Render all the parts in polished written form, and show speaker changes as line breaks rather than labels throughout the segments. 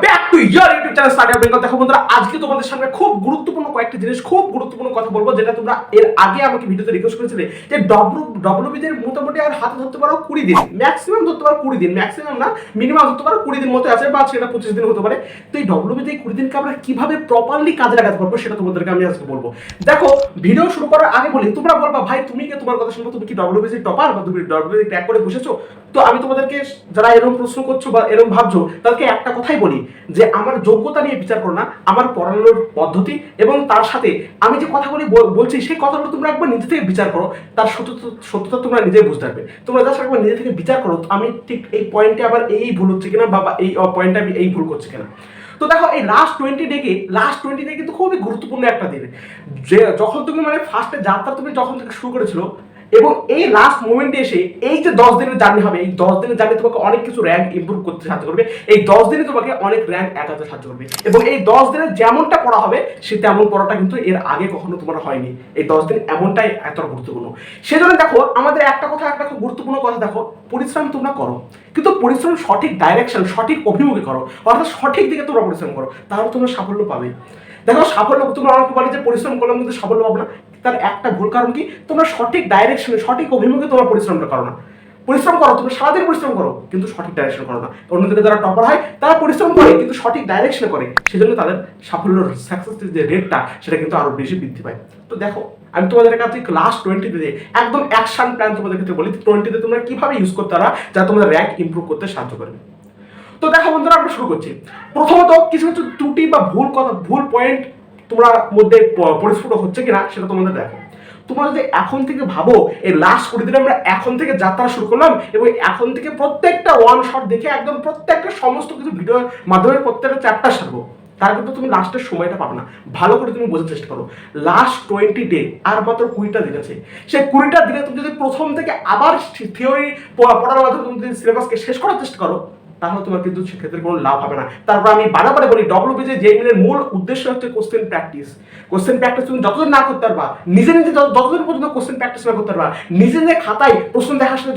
Back to year YouTube channel study Bengal. দেখো বন্ধুরা, আজকে তোমাদের সামনে খুব গুরুত্বপূর্ণ কয়েকটা জিনিস, খুব গুরুত্বপূর্ণ কথা বলবো, যেটা তোমরা এর আগে আমাকে ভিডিওতে রিকোয়েস্ট করেছিলে যে ডব্লিউবিদের মোটামুটি আর হাতে ধরতে পারো 20 দিন, ম্যাক্সিমাম ধরতে পারো 20 দিন, ম্যাক্সিমাম না মিনিমাম ধরতে পারো 20 দিন মতো আছে, বা সেটা 25 দিন হতে পারে। তো এই ডব্লিউবিতে 20 দিনকে আমরা কিভাবে প্রপারলি কাজে লাগাতে পারবো সেটা তোমাদেরকে আমি আজকে বলবো। দেখো, ভিডিও শুরু করার আগে বলি, তোমরা বলবা ভাই তুমি কি, তোমার কথা শুনবো, তুমি কি ডব্লিউবিসি টপার বা তুমি ডব্লিউবিসি ট্র্যাক করে বসেছো? তো আমি তোমাদেরকে, যারা এরকম প্রশ্ন করছো বা এরকম ভাবছো, তাদেরকে একটা কথাই বলি যে আমার যোগ্যতা নিয়ে বিচার করো না, আমার পড়ানোর পদ্ধতি এবং তার সাথে আমি যে কথাগুলি বলছি সেই কথাগুলো তোমরা একবার নিজে থেকে বিচার করো, তার সত্যতা তোমরা নিজেই বুঝতে পারবে। তোমরা জাস্ট একবার নিজে থেকে বিচার করো আমি ঠিক এই পয়েন্টে আবার এই ভুল হচ্ছে কিনা, বা এই পয়েন্টে আমি এই ভুল করছি কিনা। তো দেখো, এই লাস্ট 20 ডে কিন্তু খুবই গুরুত্বপূর্ণ একটা দিন, যে যখন তুমি মানে ফার্স্টে যাত্রা তুমি যখন থেকে শুরু করেছিল এবং এই লাস্ট মোমেন্টে এসে এই যে 10 দিনের জার্নি হবে, এই 10 দিনের জার্নি তোমাকে অনেক কিছু র্যাঙ্ক ইমপ্রুভ করতে সাহায্য করবে। এই 10 দিনে তোমাকে অনেক র্যাঙ্ক একাতে সাহায্য করবে, এবং এই 10 দিনে যেমনটা পড়া হবে সে তেমন পড়াটা কিন্তু এর আগে কখনো তোমার হয়নি। এই 10 দিন এমনটাই এত গুরুত্বপূর্ণ। সেজন্য দেখো, আমাদের একটা খুব গুরুত্বপূর্ণ কথা, দেখো পরিশ্রম তোমরা করো, কিন্তু পরিশ্রম সঠিক ডাইরেকশন, সঠিক অভিমুখে করো, অর্থাৎ সঠিক দিকে তোমরা পরিশ্রম করো, তাহলে তোমরা সাফল্য পাবে। দেখো, সাফল্য তোমরা অনেকে বলে যে পরিশ্রম করলাম কিন্তু সাফল্য পাবো না, তার একটা ভুল কারণ কি, তোমরা সঠিক ডাইরেকশনে, সঠিক অভিমুখে তোমরা পরিশ্রমটা করো না। পরিশ্রম করো, তুমি সারাদিন পরিশ্রম করো, কিন্তু সঠিক ডাইরেকশন করো না। অন্যদিকে যারা টপার হয় তারা পরিশ্রম করে কিন্তু সঠিক ডাইরেকশনে করে, সেজন্য তাদের সাফল্যের সাকসেসের যে রেটটা সেটা কিন্তু আরো বেশি বৃদ্ধি পায়। তো দেখো, আমি তোমাদের কাছে লাস্ট 20 দিনে একদম অ্যাকশন প্ল্যান তোমাদের ক্ষেত্রে বলি, 20 তে তোমরা কিভাবে ইউজ করতে পারো যা তোমাদের র্যাঙ্ক ইমপ্রুভ করতে সাহায্য করবে। তো দেখো বন্ধুরা, আমরা শুরু করছি। প্রথমত কিছু কিছু ত্রুটি বা ভুল কথা, ভুল পয়েন্ট তোমার মধ্যে পরিস্ফুট হচ্ছে কিনা সেটা তোমাদের দেখো। তোমরা যদি এখন থেকে ভাবো এই লাস্ট 20 দিনে আমরা এখন থেকে যাত্রা শুরু করলাম এবং এখন থেকে প্রত্যেকটা ওয়ান শট দেখে একদম প্রত্যেকটা সমস্ত কিছু ভিডিওর মাধ্যমে প্রত্যেকটা চ্যাপ্টার সারবো, তার কিন্তু তুমি লাস্টের সময়টা পাবে না। ভালো করে তুমি বোঝার চেষ্টা করো, লাস্ট 20 ডে আর মাত্র 20টা দিন আছে। সেই 20টা দিনে তুমি যদি প্রথম থেকে আবার থিওরি পড়ার মাধ্যমে তুমি যদি সিলেবাসকে শেষ করার চেষ্টা করো, তাহলে তোমার কিন্তু সেক্ষেত্রে কোনো লাভ হবে না। তারপর আমি বারবার বলি, ডব্লিউবিসি জেইমেনের মূল উদ্দেশ্য হচ্ছে কোশ্চেন প্র্যাকটিস। কোশ্চেন প্র্যাকটিস তুমি যতদিন না করতে পারবা, নিজে যতদিন পর্যন্ত কোশ্চেন প্র্যাকটিস না করতে পারবা, নিজে খাতায় প্রশ্ন দেখার সাথে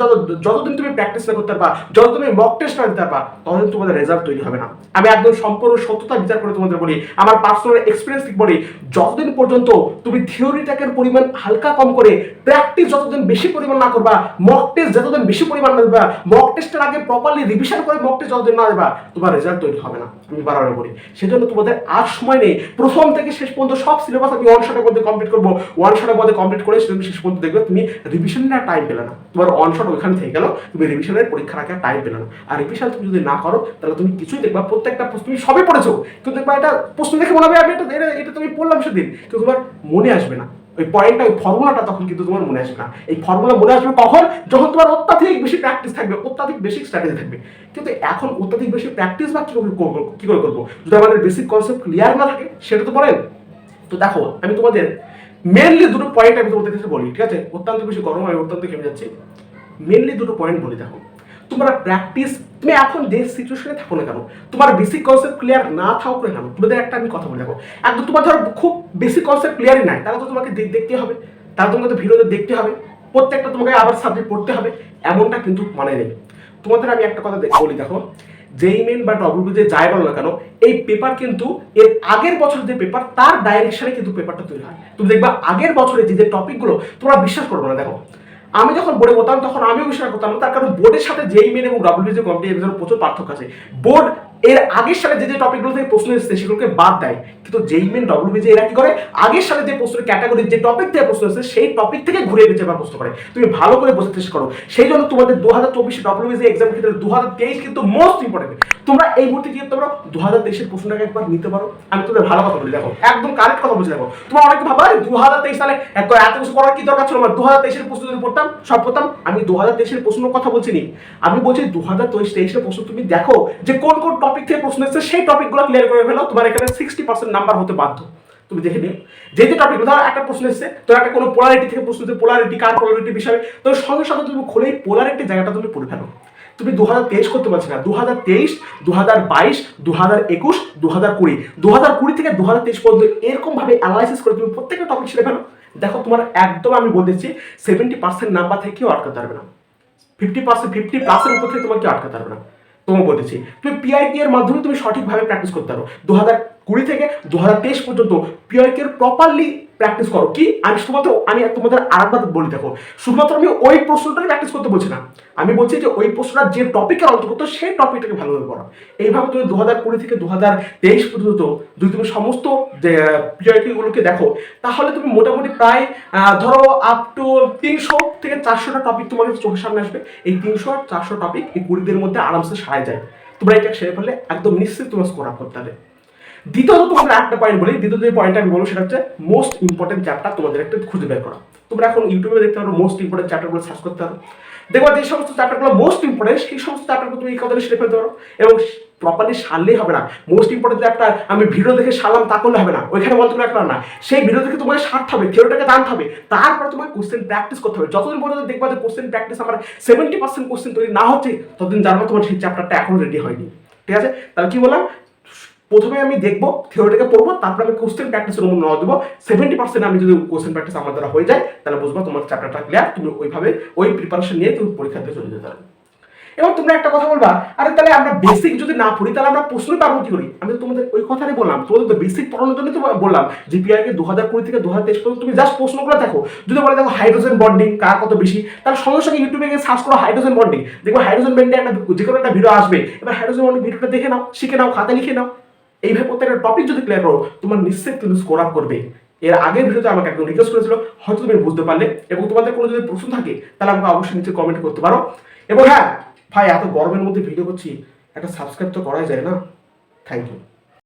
যতদিন তুমি প্র্যাকটিস না করতে পারবা, যত তুমি মক টেস্ট না দিতে পারবা, ততদিন তোমাদের রেজাল্ট তৈরি হবে না। আমি একদম সম্পূর্ণ সত্যতা বিচার করে তোমাদের বলি, আমার পার্সোনাল এক্সপিরিয়েন্স থেকে বলি, যতদিন পর্যন্ত তুমি থিওরিটাকের পরিমাণ হালকা কম করে প্র্যাকটিস যতদিন বেশি পরিমাণ না করবা, মক টেস্ট যতদিন বেশি পরিমাণ না দিবা, মক টেস্টের আগে প্রপারলি রিভিশন করে মক টেস্ট যতদিন না দেবা, তোমার রেজাল্ট তৈরি হবে না। আমি বারবার বলি, সেজন্য তোমাদের আর সময় নেই। প্রথম থেকে শেষ পর্যন্ত সব সিলেবাস আমি ওয়ান শটের মধ্যে কমপ্লিট করবো, ওয়ান শটের মধ্যে কমপ্লিট করে তুমি শেষ পর্যন্ত দেখবে তুমি রিভিশনের টাইম পেলে না, তোমার ওয়ান শট ওইখানে থেকে গেল, তুমি রিভিশনের পরীক্ষা রাখার টাইম পেলে না। আর রিভিশন তুমি যদি না করো তাহলে তুমি কিছুই দেখবা, প্রত্যেকটা প্রশ্ন তুমি সবই পড়েছো কিন্তু দেখবা এটা প্রশ্ন দেখে মনে হবে আমি এটা তুমি পড়লাম সেদিন, কিন্তু তোমার মনে আসবে না ওই পয়েন্টটা, ওই ফর্মুলাটা তখন কিন্তু তোমার মনে আসবে না। এই ফর্মুলা মনে আসবে কখন, যখন তোমার অত্যাধিক বেশি প্র্যাকটিস থাকবে, অত্যাধিক বেসিক স্ট্র্যাটেজি থাকবে। কিন্তু এখন অত্যাধিক বেশি প্র্যাকটিস বা কি করে করবো যদি আমাদের বেসিক কনসেপ্ট ক্লিয়ার না থাকে, সেটা তো বলেন। তো দেখো, আমি তোমাদের মেনলি দুটো পয়েন্ট আমি তোমাদের কাছে বলি, ঠিক আছে? অত্যন্ত বেশি গরম, আমি অত্যন্ত ঘেমে যাচ্ছি। মেনলি দুটো পয়েন্ট বলি। দেখো, তোমরা প্র্যাকটিস, তুমি এখন যে সিচুয়েশনে থাকো না কেন, তোমার বেসিক কনসেপ্ট ক্লিয়ার না থাকো না কেন, তোমাদের একটা আমি কথা বলে দেখো, একদম তোমার ধরো খুব বেসিক কনসেপ্ট ক্লিয়ারই নাই, তাহলে তো তোমাকে দেখতে হবে, তাহলে তোমাকে ভিডিওতে দেখতে হবে, প্রত্যেকটা তোমাকে আবার সাবজেক্ট পড়তে হবে, এমনটা কিন্তু মানে নেই। তোমাদের আমি একটা কথা বলি, দেখো জেইমেন বা ডব্লিউবিসি যাই বলো না কেন, এই পেপার কিন্তু এর আগের বছর যে পেপার তার ডাইরেকশনে কিন্তু পেপারটা তৈরি হয়। তুমি দেখবা আগের বছরে যে টপিকগুলো, তোমরা বিশ্বাস করবে না। দেখো, আমি যখন বোর্ডে পড়তাম তখন আমিও বিশ্বাস করতাম না, তার কারণ বোর্ডের সাথে জেইমেন এবং ডব্লিউবিসি কম্পিটিটিভ প্রচুর পার্থক্য আছে। বোর্ড এর আগের সালে যে টপিকগুলো থেকে প্রশ্ন এসেছে সেগুলোকে বাদ দেয়, কিন্তু জেইমেন ডব্লিউবিসি এরা কি করে, আগের সালে যে প্রশ্নের ক্যাটাগরি, যে টপিক থেকে প্রশ্ন এসেছে সেই টপিক থেকে ঘুরে বেঁচে আবার প্রশ্ন করে। তুমি ভালো করে বোঝার চেষ্টা করো। সেই জন্য তোমাদের 2024 ডব্লিউবিসি এক্সাম ক্ষেত্রে 2023 কিন্তু মোস্ট ইম্পর্টেন্ট। তোমরা এই মুহূর্তে কি করতে পারো, 2023 প্রশ্নটাকে একবার নিতে পারো। আমি তোমাদের ভালো কথা বলি, দেখো একদম কারেক্ট কথা বলছি। দেখো, তোমরা অনেকে ভাবা 2023 সালে এত কিছু করার কি দরকার ছিল, আমার 2023 প্রশ্ন যদি পড়তাম সব পড়তাম। আমি 2023 প্রশ্নের কথা বলছি নি, আমি বলছি 2023 প্রশ্ন তুমি দেখো যে কোন কোন টপিক থেকে প্রশ্ন এসেছে, সেই টপিকগুলো ক্লিয়ার করে ফেলো, তোমার এখানে 60% নাম্বার হতে বাধ্য। তুমি দেখে নিও যে টপিক, ধরো একটা প্রশ্ন এসেছে, তো একটা কোনো পোলারিটি থেকে প্রশ্ন, পোলারিটি কার, পোলারিটি বিষয়ে, তো সঙ্গে সঙ্গে তুমি খুলে পোলারিটি জায়গাটা তুমি পড়ে ফেলো। তুমি 2023 করতে পারছি না, 2023, 2022, 2021, 2020, 2020 থেকে 2023 পর্যন্ত এরকম ভাবে অ্যানালাইসিস করে তুমি প্রত্যেকটা টপিক ছেড়ে ফেলো। দেখো, তোমার একদম আমি বলতেছি 70% নাম্বার থেকে কেউ আটকাতে পারবে না, 50% 50+ উপর থেকে তোমার কেউ আটকাতে পারবে না। তোমাকে বলতেছি, তুমি পিআইটি এর মাধ্যমে তুমি সঠিকভাবে প্র্যাকটিস করতে পারো। 2020 থেকে 2023 পর্যন্ত পিআইটি এর প্রপারলি প্র্যাকটিস করো। কি আমি শুধুমাত্র আমি তোমাদের আরেকবার বলি, দেখো শুধুমাত্র আমি ওই প্রশ্নটাই প্র্যাকটিস করতে বলছি না, আমি বলছি যে ওই প্রশ্নটা যে টপিকের অন্তর্গত সেই টপিকটাকে ভালোভাবে পড়ো। এইভাবে তুমি 2020 থেকে 2023 পর্যন্ত যদি তুমি সমস্ত পিআইটি গুলোকে দেখো, তাহলে তুমি মোটামুটি প্রায় ধরো আপ টু 300 থেকে 400টা টপিক তোমাদের চোখের সামনে আসবে। এই 300-400 টপিক এই 20 দিনের মধ্যে আরামসে সারাই যায়। তোমরা এটা সেরে ফেললে একদম নিশ্চিত তোমার স্কোর আপ করতে হবে। দ্বিতীয়ত তোমাদের একটা পয়েন্ট বলি, দ্বিতীয় যে পয়েন্ট আমি বলবো সেটা হচ্ছে মোস্ট ইম্পর্টেন্ট চ্যাপ্টার তোমাদের একটা খুঁজে বের করা। তোমরা এখন ইউটিউবে দেখতে পারো মোস্ট ইম্পর্টেন্ট চ্যাপ্টারগুলো সার্চ করতে পারো, দেখো যে সমস্ত চ্যাপ্টারগুলো মোস্ট ইম্পর্টেন্ট সেই সমস্ত চ্যাপ্টারগুলো তুমি এই কথা সেরে ফেলতে পারো। এবং প্রপারলি সারলেই হবে না, মোস্ট ইম্পর্টেন্ট চ্যাপ্টার আমি ভিডিও দেখে সারলাম তা করলে হবে না, ওইখানে বলতে রাখলাম না, সেই ভিডিও দেখে তোমাকে সারতে হবে, থিওরিটাকে জানতে হবে, তারপরে তোমাকে কোশ্চেন প্র্যাকটিস করতে হবে। যতদিন পর্যন্ত দেখবা যে কোশ্চেন প্র্যাকটিস আমার 70% কোশ্চেন তৈরি না হচ্ছে, ততদিন জানবো তোমার সেই চ্যাপ্টারটা এখনো রেডি হয়নি। ঠিক আছে, তাহলে কি বললাম, প্রথমে আমি দেখবো থিওরিটাকে পড়বো, তারপরে আমি কোশ্চেন প্র্যাকটিসের উপর নজর দেবো। 70% আমি যদি কোশ্চেন প্র্যাকটিস আমার দ্বারা হয়ে যায়, তাহলে বুঝবো তোমার চ্যাপ্টারটা ক্লিয়ার, তুমি ওইভাবে ওই প্রিপারেশন নিয়ে তুমি পরীক্ষাতে চলে যেতে পারবে। এবার তোমরা একটা কথা বলবা, আরে তাহলে আমরা বেসিক যদি না পড়ি তাহলে আমরা প্রশ্নই পাবো কি করি? আমি তো তোমাদের ওই কথাটাই বললাম, তোমাদের তো বেসিক পড়ানোর জন্য তো বললাম যে পিআইকে 2020 থেকে 2023 পর্যন্ত তুমি জাস্ট প্রশ্নগুলো দেখো। যদি বলে দেখো হাইড্রোজেন বন্ডিং কার কত বেশি, তাহলে সঙ্গে সঙ্গে ইউটিউবে গিয়ে সার্চ করো হাইড্রোজেন বন্ডিং, দেখো হাইড্রোজেন বন্ডিং একটা যে কোনো একটা ভিডিও আসবে। এবার হাইড্রোজেন বন্ডিং ভিডিওটা দেখে নাও, শিখে নাও, খাতা লিখে নাও। এইভাবে প্রত্যেকটা টপিক যদি ক্লিয়ার করো, তোমার নিশ্চিত তুমি স্কোর আপ করবে। এর আগের ভিডিওতে আমাকে একদম রিকোয়েস্ট করেছিল, হয়তো তুমি বুঝতে পারলে, এবং তোমাদের কোনো যদি প্রশ্ন থাকে তাহলে আমাকে অবশ্যই নিচে কমেন্ট করতে পারো। এবং হ্যাঁ ভাই, এত গরমের মধ্যে ভিডিও করছি, একটা সাবস্ক্রাইব তো করাই যায় না। Thank you.